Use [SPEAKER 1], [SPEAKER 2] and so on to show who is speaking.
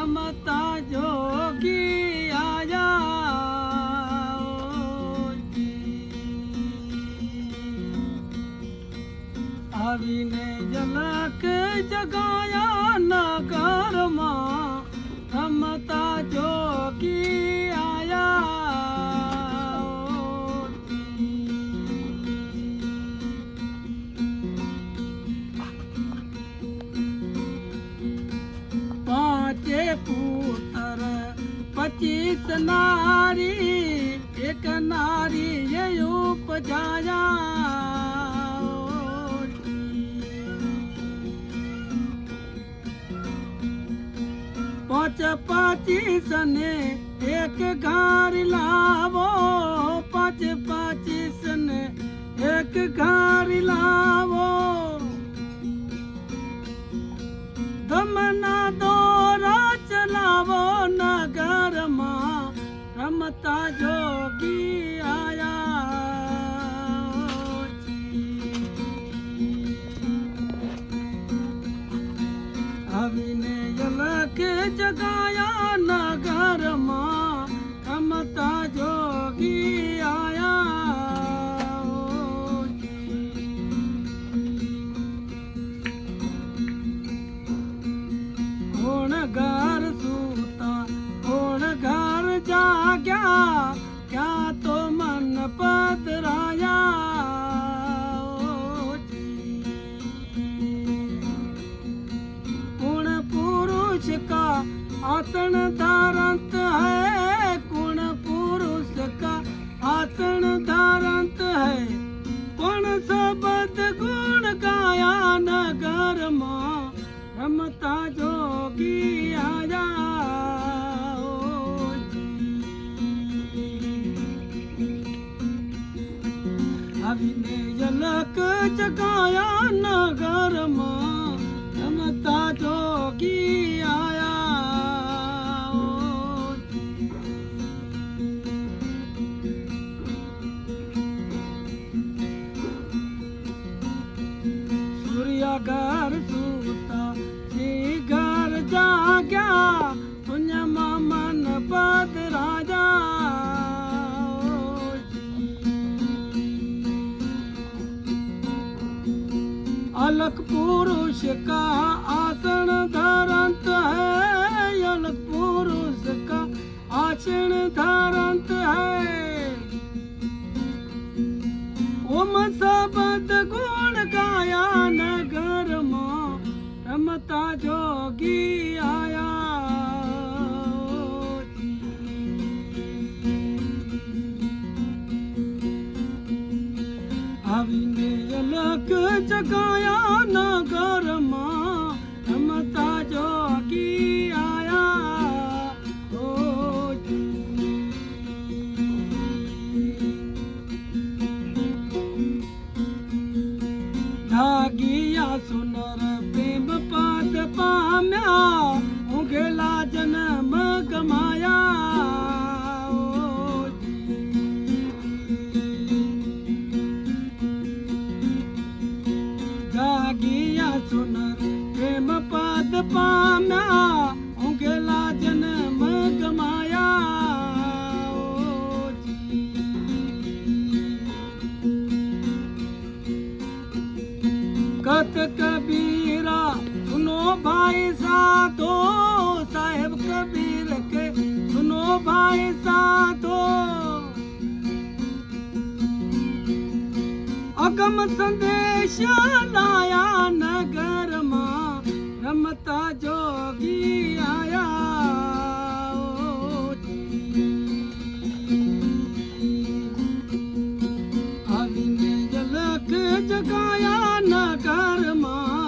[SPEAKER 1] રમતા જોગી આયા આવીને ઝલક જગાયા નગરમાં રમતા જોગી આયા પાંચે પુત્ર 25 નારી એક નારી એ ઉપજાયા પાંચ 25 ને એક ઘર લાવો 5 25 ને એક ઘર લાવો ધમના દોરા ચલાવો નગરમાં રમતા જોગી આયા આવીને ઝલક જગાયા નગરમાં રમતા જોગી આયા કોણ ઘર સૂતા કોણ ઘર જાગ્યા ક્યાં તો મન પધરાયા કોણ પુરુષ કા आसन धारंत है गुण पुरुष का आसन धारंत है पण सबद गुण गाया नगर में रमता जोगी आया आवीने झलक जगाया नगर में रमता जोगी आया घर सूता जी घर जाग्या सुन्या मन पद राजा अलग पुरुष का आसन धारंत है अलग पुरुष का आसन धारंत है ओम सबद गुण गाया नगर में रमता जोगी आया आवीने झलक जगाया नगर में रमता जोगी आया जागिया सुनर प्रेम पद पाम्या उगेला जन्म गमाया जागिया सुनर प्रेम पद पाम्या उगेला जन्म गमाया कत कबीरा सुनो भाई साधो साहेब कबीर के सुनो भाई साधो अगम संदेश लाया नगर में रमता जोगी आया आवीने झलक जगाया नगर में